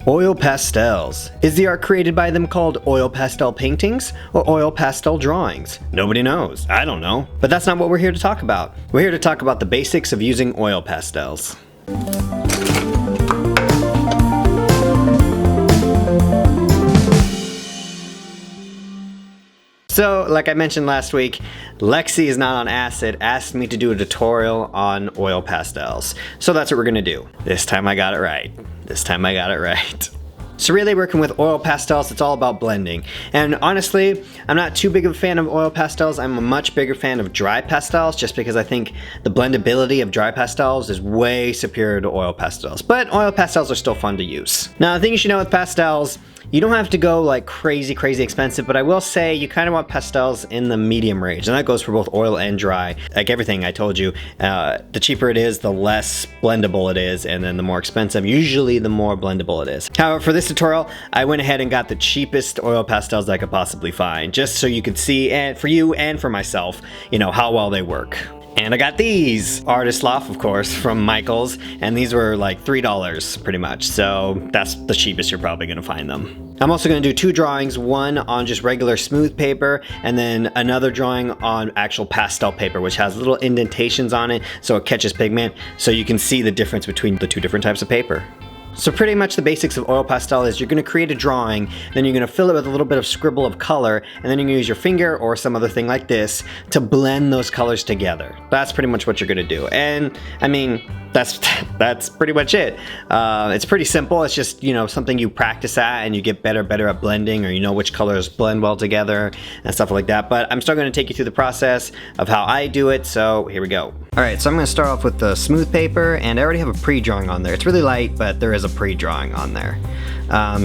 Oil pastels. Is the art created by them called oil pastel paintings or oil pastel drawings? Nobody knows. I don't know. But that's not what we're here to talk about. We're here to talk about the basics of using oil pastels. So, like I mentioned last week, Lexi is not on acid, asked me to do a tutorial on oil pastels. So that's what we're gonna do. This time I got it right. So really working with oil pastels, it's all about blending. And honestly, I'm not too big of a fan of oil pastels. I'm a much bigger fan of dry pastels just because I think the blendability of dry pastels is way superior to oil pastels. But oil pastels are still fun to use. Now, the thing you should know with pastels, you don't have to go like crazy expensive, but I will say you kind of want pastels in the medium range, and that goes for both oil and dry. Like everything I told you, the cheaper it is, the less blendable it is, and then the more expensive, usually the more blendable it is. However, for this tutorial, I went ahead and got the cheapest oil pastels I could possibly find, just so you could see, and for you and for myself, you know, how well they work. And I got these, Artist Loft, of course, from Michaels, and these were like $3 pretty much, so that's the cheapest you're probably gonna find them. I'm also gonna do two drawings, one on just regular smooth paper, and then another drawing on actual pastel paper, which has little indentations on it so it catches pigment, so you can see the difference between the two different types of paper. So pretty much the basics of oil pastel is you're going to create a drawing, then you're going to fill it with a little bit of scribble of color, and then you're going to use your finger or some other thing like this to blend those colors together. That's pretty much what you're going to do. And I mean, that's pretty much it. It's pretty simple. It's just, you know, something you practice at and you get better at blending, or you know which colors blend well together and stuff like that. But I'm still going to take you through the process of how I do it, so here we go. Alright, so I'm going to start off with the smooth paper, and I already have a pre-drawing on there. It's really light, but there is a pre-drawing on there.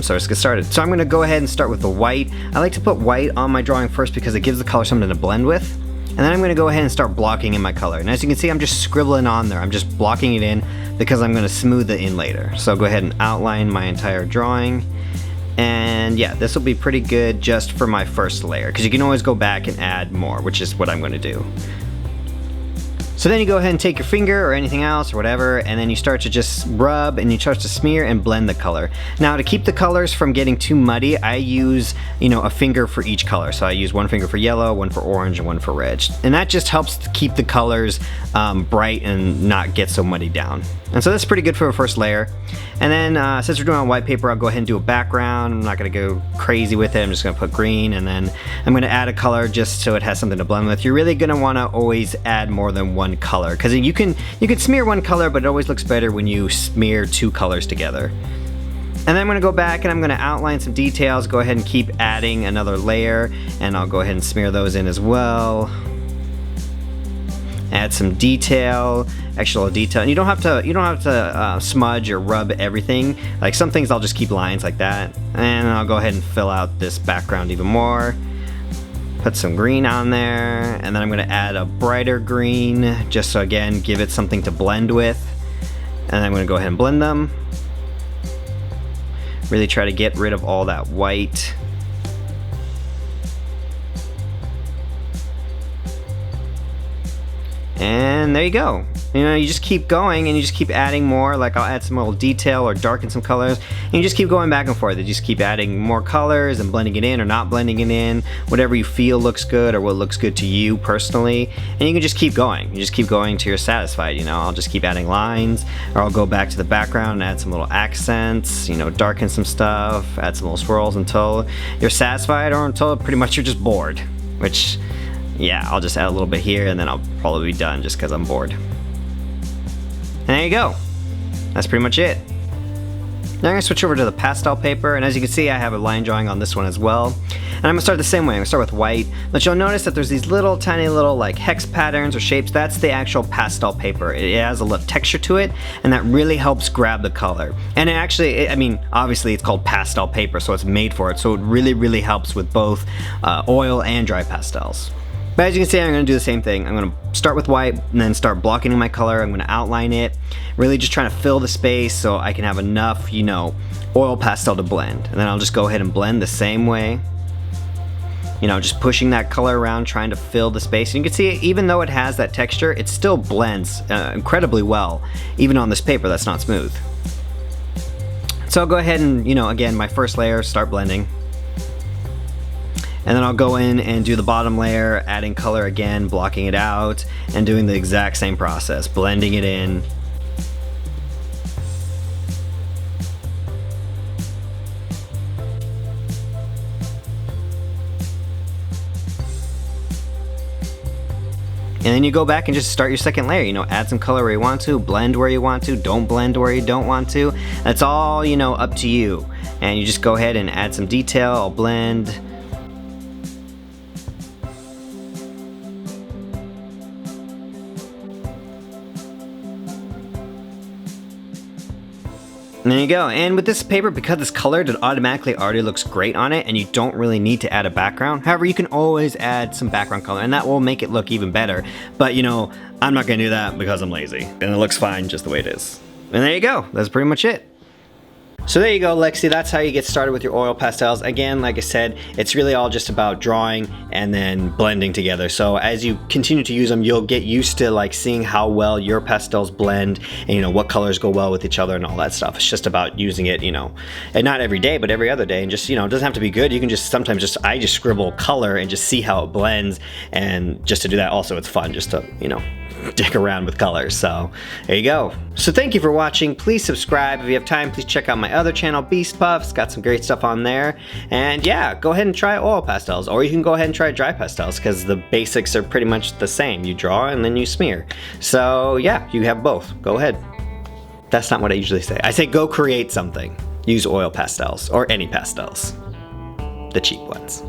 So let's get started. So I'm going to go ahead and start with the white. I like to put white on my drawing first because it gives the color something to blend with. And then I'm going to go ahead and start blocking in my color. And as you can see, I'm just scribbling on there. I'm just blocking it in because I'm going to smooth it in later. So I'll go ahead and outline my entire drawing. And yeah, this will be pretty good just for my first layer, because you can always go back and add more, which is what I'm going to do. So then you go ahead and take your finger or anything else or whatever, and then you start to just rub and you start to smear and blend the color. Now, to keep the colors from getting too muddy, I use, you know, a finger for each color. So I use one finger for yellow, one for orange, and one for red. And that just helps to keep the colors bright and not get so muddy down. And so that's pretty good for a first layer. And then since we're doing on white paper, I'll go ahead and do a background. I'm not gonna go crazy with it. I'm just gonna put green, and then I'm gonna add a color just so it has something to blend with. You're really gonna wanna always add more than one color, because you can smear one color, but it always looks better when you smear two colors together. And then I'm gonna go back and I'm gonna outline some details, go ahead and keep adding another layer, and I'll go ahead and smear those in as well. Add some detail, extra detail, and you don't have to smudge or rub everything. Like some things I'll just keep lines like that, and I'll go ahead and fill out this background even more. Put some green on there, and then I'm going to add a brighter green just so, again, give it something to blend with. And I'm going to go ahead and blend them. Really try to get rid of all that white. And there you go. You know, you just keep going and you just keep adding more. Like I'll add some little detail or darken some colors, and you just keep going back and forth. You just keep adding more colors and blending it in or not blending it in, whatever you feel looks good or what looks good to you personally. And you can just keep going. You just keep going till you're satisfied. You know, I'll just keep adding lines, or I'll go back to the background and add some little accents, you know, darken some stuff, add some little swirls until you're satisfied, or until pretty much you're just bored, which, yeah, I'll just add a little bit here and then I'll probably be done just because I'm bored. And there you go. That's pretty much it. Now I'm going to switch over to the pastel paper, and as you can see, I have a line drawing on this one as well. And I'm going to start the same way. I'm going to start with white, but you'll notice that there's these little tiny little like hex patterns or shapes. That's the actual pastel paper. It has a little texture to it, and that really helps grab the color. And it actually, I mean, obviously it's called pastel paper, so it's made for it, so it really helps with both oil and dry pastels. But as you can see, I'm going to do the same thing. I'm going to start with white and then start blocking in my color. I'm going to outline it, really just trying to fill the space so I can have enough, you know, oil pastel to blend. And then I'll just go ahead and blend the same way. You know, just pushing that color around, trying to fill the space. And you can see, even though it has that texture, it still blends incredibly well, even on this paper that's not smooth. So I'll go ahead and, again, my first layer, start blending. And then I'll go in and do the bottom layer, adding color again, blocking it out, and doing the exact same process, blending it in. And then you go back and just start your second layer, add some color where you want to, blend where you want to, don't blend where you don't want to. That's all, up to you. And you just go ahead and add some detail, I'll blend. And there you go. And with this paper, because it's colored, it automatically already looks great on it, and you don't really need to add a background. However, you can always add some background color, and that will make it look even better. But I'm not gonna do that because I'm lazy, and it looks fine just the way it is. And there you go. That's pretty much it. So there you go, Lexi, that's how you get started with your oil pastels. Again, like I said, it's really all just about drawing and then blending together. So as you continue to use them, you'll get used to seeing how well your pastels blend and what colors go well with each other and all that stuff. It's just about using it, and not every day, but every other day. And just, it doesn't have to be good. You can just sometimes I just scribble color and just see how it blends. And just to do that also, it's fun just to, dick around with colors. So there you go. So thank you for watching. Please subscribe. If you have time, please check out my other channel, Beast Puffs. Got some great stuff on there. And yeah, go ahead and try oil pastels, or you can go ahead and try dry pastels because the basics are pretty much the same. You draw and then you smear. So yeah, you have both. Go ahead. That's not what I usually say. I say go create something. Use oil pastels or any pastels. The cheap ones.